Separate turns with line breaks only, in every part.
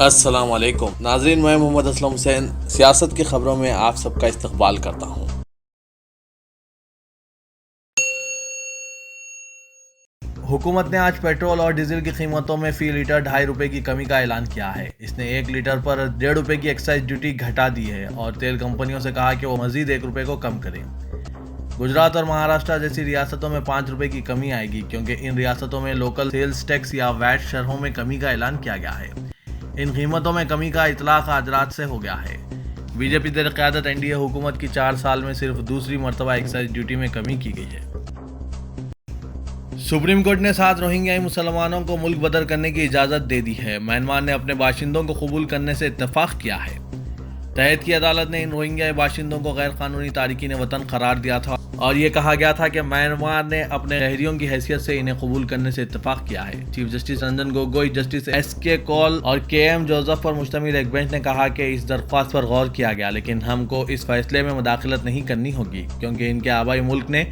السلام علیکم ناظرین، میں محمد اسلم حسین سیاست کی خبروں میں آپ سب کا استقبال کرتا ہوں۔
حکومت نے آج پیٹرول اور ڈیزل کی قیمتوں میں فی لیٹر 2.5 روپے کی کمی کا اعلان کیا ہے۔ اس نے 1 لیٹر پر 1.5 روپے کی ایکسائز ڈیوٹی گھٹا دی ہے اور تیل کمپنیوں سے کہا کہ وہ مزید 1 روپے کو کم کریں۔ گجرات اور مہاراشٹر جیسی ریاستوں میں 5 روپے کی کمی آئے گی، کیونکہ ان ریاستوں میں لوکل سیلز ٹیکس یا ویٹ شرحوں میں کمی کا اعلان کیا گیا ہے۔ ان قیمتوں میں کمی کا اطلاق آج رات سے ہو گیا ہے۔ بی جے پی زیر قیادت NDA حکومت کی 4 سال میں صرف دوسری مرتبہ ایکسائز ڈیوٹی میں کمی کی گئی ہے۔ سپریم کورٹ نے 7 روہنگیائی مسلمانوں کو ملک بدر کرنے کی اجازت دے دی ہے۔ میانمار نے اپنے باشندوں کو قبول کرنے سے اتفاق کیا ہے۔ تحت کی عدالت نے ان روہنگیائی باشندوں کو غیر قانونی تارکین وطن قرار دیا تھا اور یہ کہا گیا تھا کہ میانمار نے اپنے شہریوں کی حیثیت سے انہیں قبول کرنے سے اتفاق کیا ہے۔ Chief justice Ranjan Gogoi, justice SK کول اور KM جوزف پر مشتمل ایک بینچ نے کہا کہ اس درخواست پر غور کیا گیا، لیکن ہم کو اس فیصلے میں مداخلت نہیں کرنی ہوگی کیونکہ ان کے آبائی ملک نے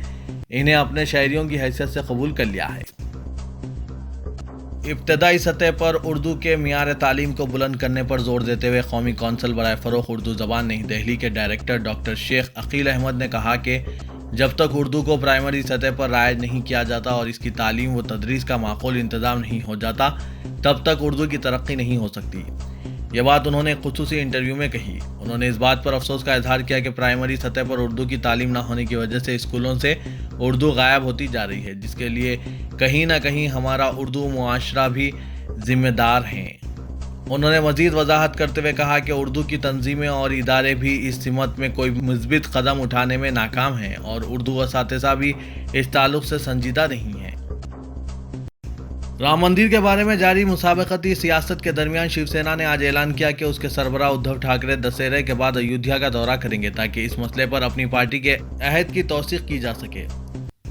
انہیں اپنے شہریوں کی حیثیت سے قبول کر لیا ہے۔ ابتدائی سطح پر اردو کے معیار تعلیم کو بلند کرنے پر زور دیتے ہوئے قومی کونسل برائے فروغ اردو زبان نئی دہلی کے ڈائریکٹر ڈاکٹر شیخ عقیل احمد نے کہا کہ جب تک اردو کو پرائمری سطح پر رائج نہیں کیا جاتا اور اس کی تعلیم و تدریس کا معقول انتظام نہیں ہو جاتا، تب تک اردو کی ترقی نہیں ہو سکتی۔ یہ بات انہوں نے ایک خصوصی انٹرویو میں کہی۔ انہوں نے اس بات پر افسوس کا اظہار کیا کہ پرائمری سطح پر اردو کی تعلیم نہ ہونے کی وجہ سے اسکولوں سے اردو غائب ہوتی جا رہی ہے، جس کے لیے کہیں نہ کہیں ہمارا اردو معاشرہ بھی ذمہ دار ہیں۔ انہوں نے مزید وضاحت کرتے ہوئے کہا کہ اردو کی تنظیمیں اور ادارے بھی اس سمت میں کوئی مثبت قدم اٹھانے میں ناکام ہیں اور اردو اساتذہ بھی اس تعلق سے سنجیدہ نہیں ہیں۔ رام مندر کے بارے میں جاری مسابقتی سیاست کے درمیان شیو سینا نے آج اعلان کیا کہ اس کے سربراہ ادھو ٹھاکرے دسہرے کے بعد ایودھیا کا دورہ کریں گے تاکہ اس مسئلے پر اپنی پارٹی کے عہد کی توثیق کی جا سکے۔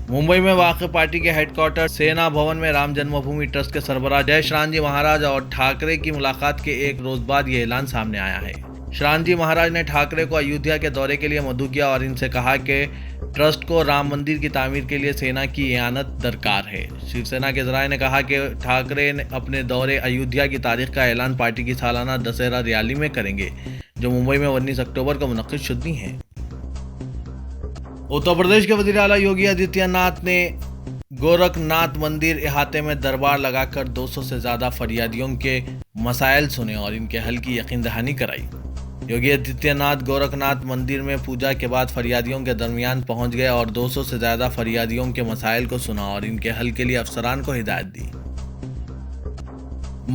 ممبئی میں واقع پارٹی کے ہیڈ کوارٹر سینا بھون میں رام جنم بھومی ٹرسٹ کے سربراہ جے شران جی مہاراج اور ٹھاکرے کی ملاقات کے ایک روز بعد یہ اعلان سامنے آیا ہے۔ شران جی مہاراج نے ٹھاکرے کو ایودھیا کے دورے کے لیے مدعو کیا اور ان سے کہا کہ ٹرسٹ کو رام مندر کی تعمیر کے لیے سینا کی اعانت درکار ہے۔ شیو سینا کے ذرائع نے کہا کہ ٹھاکرے اپنے دورے ایودھیا کی تاریخ کا اعلان پارٹی کی سالانہ دسہرہ ریالی میں کریں گے، جو ممبئی میں 19 اکتوبر کو منعقد شدنی ہے۔ اتر پردیش کے وزیر اعلیٰ یوگی آدتیہ ناتھ نے گورکھ ناتھ مندر احاطے میں دربار لگا کر 200 سے زیادہ فریادیوں کے مسائل سنے اور ان کے حل کی یقین دہانی کرائی۔ یوگی آدتیہ ناتھ گورکھ ناتھ مندر میں پوجا کے بعد فریادیوں کے درمیان پہنچ گئے اور 200 سے زیادہ فریادیوں کے مسائل کو سنا اور ان کے حل کے لیے افسران کو ہدایت دی۔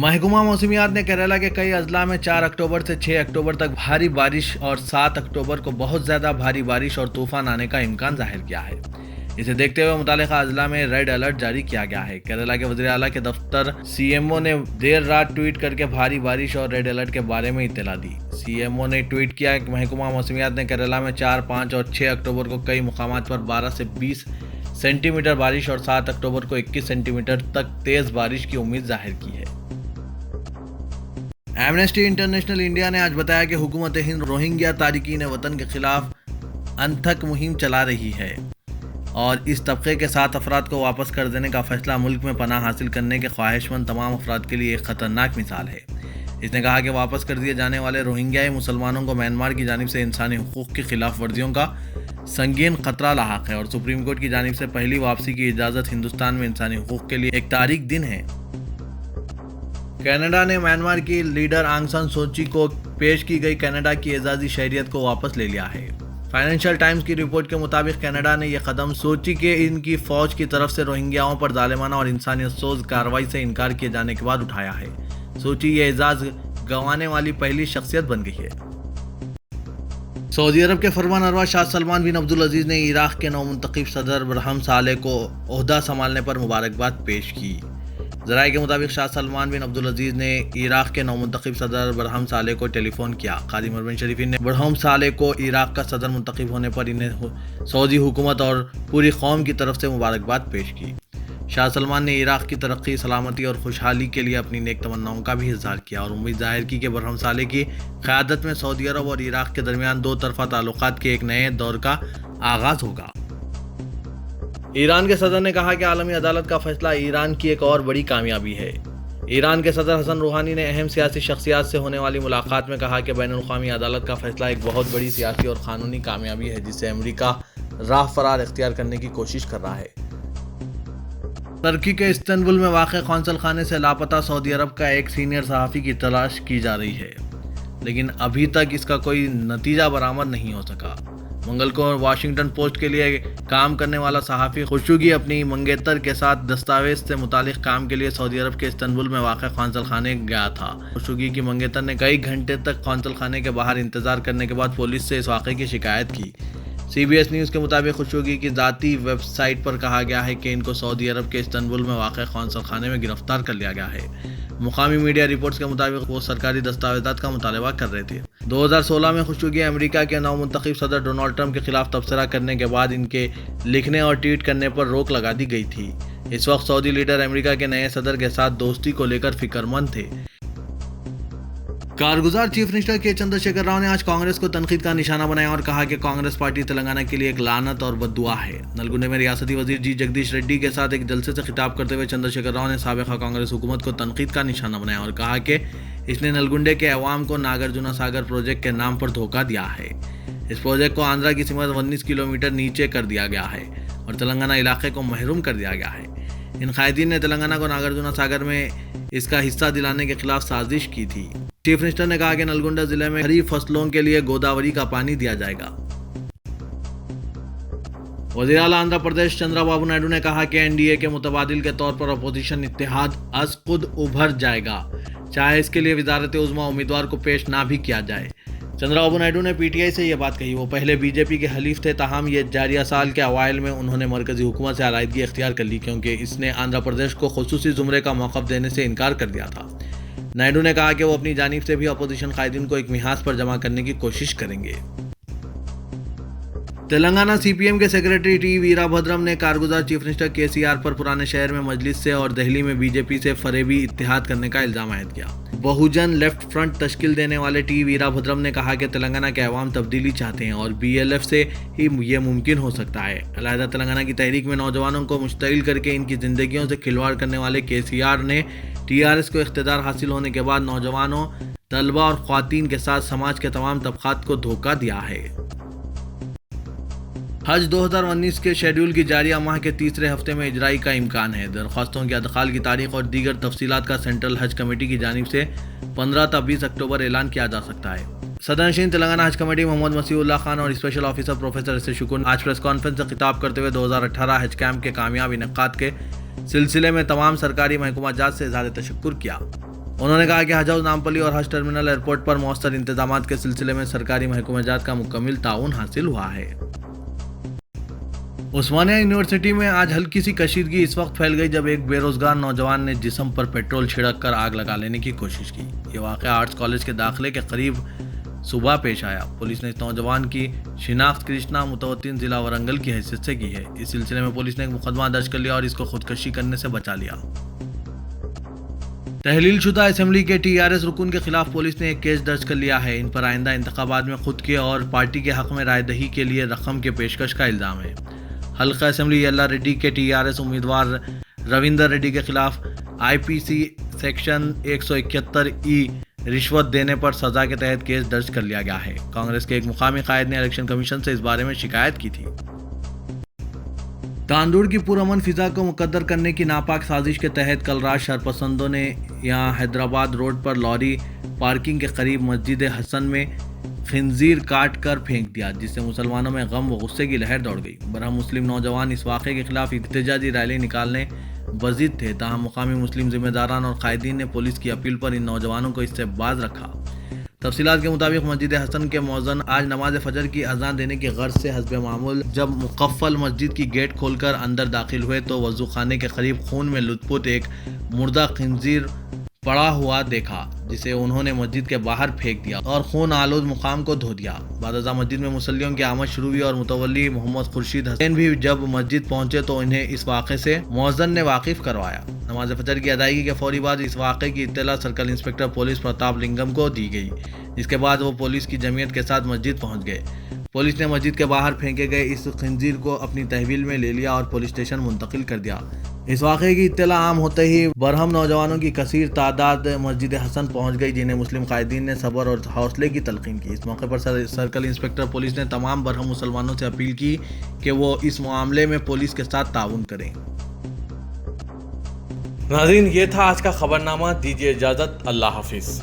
محکمہ موسمیات نے کیرالہ کے کئی اضلاع میں 4 اکتوبر سے 6 اکتوبر تک بھاری بارش اور 7 اکتوبر کو بہت زیادہ بھاری بارش اور طوفان آنے کا امکان ظاہر کیا ہے۔ اسے دیکھتے ہوئے متعلقہ اضلاع میں ریڈ الرٹ جاری کیا گیا ہے۔ کیرالہ کے وزیر اعلیٰ کے دفتر CMO نے دیر رات ٹویٹ کر کے بھاری بارش اور ریڈ الرٹ کے بارے میں اطلاع دی۔ CMO نے ٹویٹ کیا کہ محکمہ موسمیات نے کیرالہ میں 4، 5 اور 6 اکتوبر کو کئی مقامات پر 12 سے 20 سینٹی میٹر بارش اور 7 اکتوبر کو 21 سینٹی میٹر تک تیز بارش کی امید ظاہر کی ہے۔ ایمنسٹی انٹرنیشنل انڈیا نے آج بتایا کہ حکومت ہند روہنگیا تارکین وطن کے خلاف انتھک مہم چلا رہی ہے اور اس طبقے کے 7 افراد کو واپس کر دینے کا فیصلہ ملک میں پناہ حاصل کرنے کے خواہش مند تمام افراد کے لیے ایک خطرناک مثال ہے۔ اس نے کہا کہ واپس کر دیے جانے والے روہنگیائی مسلمانوں کو میانمار کی جانب سے انسانی حقوق کی خلاف ورزیوں کا سنگین خطرہ لاحق ہے اور سپریم کورٹ کی جانب سے پہلی واپسی کی اجازت ہندوستان میں انسانی حقوق کے لیے ایک تاریخ دن ہے۔ کینیڈا نے میانمار کی لیڈر آنگ سان سوچی کو پیش کی گئی کینیڈا کی اعزازی شہریت کو واپس لے لیا ہے۔ فائنینشل ٹائمز کی رپورٹ کے مطابق کینیڈا نے یہ قدم سوچی کے ان کی فوج کی طرف سے روہنگیاؤں پر ظالمانہ اور انسانیت سوز کارروائی سے انکار کیے جانے کے بعد اٹھایا ہے۔ سوچی یہ اعزاز گنوانے والی پہلی شخصیت بن گئی ہے۔ سعودی عرب کے فرمان روا شاہ سلمان بن عبدالعزیز نے عراق کے نومنتخب صدر برہم صالح کو عہدہ سنبھالنے پر مبارکباد پیش کی۔ ذرائع کے مطابق شاہ سلمان بن عبدالعزیز نے عراق کے نومنتخب صدر برہم صالح کو ٹیلی فون کیا۔ قاضی عمر بن شریفین نے برہم صالح کو عراق کا صدر منتخب ہونے پر انہیں سعودی حکومت اور پوری قوم کی طرف سے مبارکباد پیش کی۔ شاہ سلمان نے عراق کی ترقی، سلامتی اور خوشحالی کے لیے اپنی نیک تمناؤں کا بھی اظہار کیا اور امید ظاہر کی کہ برہم صالح کی قیادت میں سعودی عرب اور عراق کے درمیان 2 طرفہ تعلقات کے ایک نئے دور کا آغاز ہوگا۔ ایران کے صدر نے کہا کہ عالمی عدالت کا فیصلہ ایران کی ایک اور بڑی کامیابی ہے۔ ایران کے صدر حسن روحانی نے اہم سیاسی شخصیات سے ہونے والی ملاقات میں کہا کہ بین الاقوامی عدالت کا فیصلہ ایک بہت بڑی سیاسی اور قانونی کامیابی ہے جس سے امریکہ راہ فرار اختیار کرنے کی کوشش کر رہا ہے۔ ترکی کے استنبول میں واقع قونصل خانے سے لاپتہ سعودی عرب کا ایک سینئر صحافی کی تلاش کی جا رہی ہے، لیکن ابھی تک اس کا کوئی نتیجہ برآمد نہیں ہو سکا۔ منگل کو واشنگٹن پوسٹ کے لیے کام کرنے والا صحافی خشوگی اپنی منگیتر کے ساتھ دستاویز سے متعلق کام کے لیے سعودی عرب کے استنبول میں واقع قونصل خانے گیا تھا۔ خشوگی کی منگیتر نے کئی گھنٹے تک قونصل خانے کے باہر انتظار کرنے کے بعد پولیس سے اس واقعے کی شکایت کی۔ CBS نیوز کے مطابق خشوگی کی ذاتی ویب سائٹ پر کہا گیا ہے کہ ان کو سعودی عرب کے استنبول میں واقع قونصل خانے میں گرفتار کر لیا گیا ہے۔ مقامی میڈیا رپورٹس کے مطابق وہ سرکاری دستاویزات کا مطالبہ کر رہے تھے۔ 2016 میں خشوگی امریکہ کے نومنتخب صدر ڈونلڈ ٹرمپ کے خلاف تبصرہ کرنے کے بعد ان کے لکھنے اور ٹویٹ کرنے پر روک لگا دی گئی تھی۔ اس وقت سعودی لیڈر امریکہ کے نئے صدر کے ساتھ دوستی کو لے کر فکر مند تھے۔ کارگزار چیف منسٹر کے چندر شیکھر راؤ نے آج کانگریس کو تنقید کا نشانہ بنایا اور کہا کہ کانگریس پارٹی تلنگانہ کے لیے ایک لعنت اور بددعا ہے۔ نلگنڈے میں ریاستی وزیر جی جگدیش ریڈی کے ساتھ ایک جلسے سے خطاب کرتے ہوئے چندر شیکھر راؤ نے سابقہ کانگریس حکومت کو تنقید کا نشانہ بنایا اور کہا کہ اس نے نلگنڈے کے عوام کو ناگرجنا ساگر پروجیکٹ کے نام پر دھوکہ دیا ہے۔ اس پروجیکٹ کو آندھرا کی سمت 19 کلومیٹر نیچے کر دیا گیا ہے اور تلنگانہ علاقے کو محروم کر دیا گیا ہے۔ ان قائدین نے تلنگانہ کو ناگرجنا ساگر میں اس کا حصہ دلانے کے خلاف سازش کی تھی۔ چیف منسٹر نے کہا کہ نلگنڈا ضلع میں خریف فصلوں کے لیے گوداوری کا پانی دیا جائے گا۔ وزیر اعلیٰ آندھرا پردیش چندرا بابو نائیڈو نے کہا کہ NDA کے متبادل کے طور پر اپوزیشن اتحاد از خود ابھر جائے گا، چاہے اس کے لیے وزارت عظمیٰ امیدوار کو پیش نہ بھی کیا جائے۔ چندرا بابو نائیڈو نے PTI سے یہ بات کہی۔ وہ پہلے BJP کے حلیف تھے، تاہم یہ جاریہ سال کے اوائل میں انہوں نے مرکزی حکومت سے علیحدگی اختیار کر لی کیونکہ اس نے آندھرا پردیش کو خصوصی زمرے کا موقف دینے سے انکار کر دیا تھا۔ نائیڈو نے کہا کہ وہ اپنی جانب سے بھی اپوزیشن قائدین کو ایک محاذ پر جمع کرنے کی کوشش کریں گے۔ تلنگانہ CPM کے سیکرٹری ٹی ویرا بھدرم نے کارگزار چیف منسٹر KCR پر پرانے شہر میں مجلس سے اور دہلی میں BJP سے فریبی اتحاد کرنے کا الزام عائد کیا۔ بہوجن لیفٹ فرنٹ تشکیل دینے والے ٹی ویرا بھدرم نے کہا کہ تلنگانہ کے عوام تبدیلی چاہتے ہیں اور BLF سے ہی یہ ممکن ہو سکتا ہے۔ علیحدہ تلنگانہ کی تحریک میں نوجوانوں کو مشتعل کر کے ان کی زندگیوں سے کھلواڑ کرنے والے KCR نے TRS کو اقتدار حاصل ہونے کے بعد نوجوانوں، طلبہ اور خواتین کے ساتھ سماج کے تمام طبقات کو دھوکہ دیا ہے۔ حج 2019 کے شیڈول کی جاریہ ماہ کے تیسرے ہفتے میں اجرائی کا امکان ہے۔ درخواستوں کی ادخال کی تاریخ اور دیگر تفصیلات کا سینٹرل حج کمیٹی کی جانب سے 15 تا 20 اکتوبر اعلان کیا جا سکتا ہے۔ صدر نشین تلنگانہ حج کمیٹی محمد مسیح اللہ خان اور اسپیشل آفیسر پروفیسر ایس شکور نے آج پریس کانفرنس سے خطاب کرتے ہوئے 2018 حج کیمپ کے کامیاب انعقاد کے سلسلے میں تمام سرکاری محکمہ جات سے اظہار تشکر کیا۔ انہوں نے کہا کہ حج ہاؤس نامپلی اور حج ٹرمینل ایئرپورٹ پر مؤثر انتظامات کے سلسلے میں سرکاری محکمہ جات کا مکمل تعاون حاصل ہوا ہے۔ عثمانیہ یونیورسٹی میں آج ہلکی سی کشیدگی اس وقت پھیل گئی جب ایک بے روزگار نوجوان نے جسم پر پیٹرول چھڑک کر آگ لگا لینے کی کوشش کی۔ یہ واقعہ آرٹس کالج کے داخلے کے قریب صبح پیش آیا۔ پولیس نے اس نوجوان کی شناخت کرشنا متوطن ضلع ورنگل کی حیثیت سے کی ہے۔ اس سلسلے میں پولیس نے ایک مقدمہ درج کر لیا اور اس کو خودکشی کرنے سے بچا لیا۔ تحلیل شدہ اسمبلی کے TRS رکن کے خلاف پولیس نے ایک کیس درج کر لیا ہے۔ ان پر آئندہ انتخابات میں خود کے اور پارٹی کے حق میں رائے دہی کے لیے رقم کے پیشکش کا الزام ہے۔ حلقہ اسمبلی یلا ریڈی کے TRS امیدوار رویندر ریڈی کے خلاف IPC سیکشن 171E رشوت دینے پر سزا کے تحت کیس درج کر لیا گیا ہے۔ کانگریس کے ایک مقامی قائد نے الیکشن کمیشن سے اس بارے میں شکایت کی تھی۔ تاندوڑ کی پرامن فضا کو مقدر کرنے کی ناپاک سازش کے تحت کل رات شرپسندوں نے یہاں حیدرآباد روڈ پر لوری پارکنگ کے قریب مسجد حسن میں خنزیر کاٹ کر پھینک دیا، جس سے مسلمانوں میں غم و غصے کی لہر دوڑ گئی۔ برہم مسلم نوجوان اس واقعے کے خلاف احتجاجی ریلی نکالنے بضد تھے، تاہم مقامی مسلم ذمہ داران اور قائدین نے پولیس کی اپیل پر ان نوجوانوں کو اس سے باز رکھا۔ تفصیلات کے مطابق مسجد حسن کے مؤذن آج نماز فجر کی اذان دینے کی غرض سے حسب معمول جب مقفل مسجد کی گیٹ کھول کر اندر داخل ہوئے تو وضو خانے کے قریب خون میں لت پت ایک مردہ خنزیر پڑا ہوا دیکھا، جسے انہوں نے مسجد کے باہر پھینک دیا اور خون آلود مقام کو دھو دیا۔ بعد ازاں مسجد میں مصلیوں کی آمد شروع ہوئی اور متولی محمد خورشید حسین بھی جب مسجد پہنچے تو انہیں اس واقعے سے مؤذن نے واقف کروایا۔ نماز فجر کی ادائیگی کے فوری بعد اس واقعے کی اطلاع circle inspector police Pratap lingam کو دی گئی، جس کے بعد وہ پولیس کی جمعیت کے ساتھ مسجد پہنچ گئے۔ پولیس نے مسجد کے باہر پھینکے گئے اس خنزیر کو اپنی تحویل میں لے لیا اور پولیس اسٹیشن منتقل کر دیا۔ اس واقعے کی اطلاع عام ہوتے ہی برہم نوجوانوں کی کثیر تعداد مسجد حسن پہنچ گئی، جنہیں مسلم قائدین نے صبر اور حوصلے کی تلقین کی۔ اس موقع پر سرکل انسپکٹر پولیس نے تمام برہم مسلمانوں سے اپیل کی کہ وہ اس معاملے میں پولیس کے ساتھ تعاون کریں۔
ناظرین، یہ تھا آج کا خبرنامہ، دیجیے اجازت، اللہ حافظ۔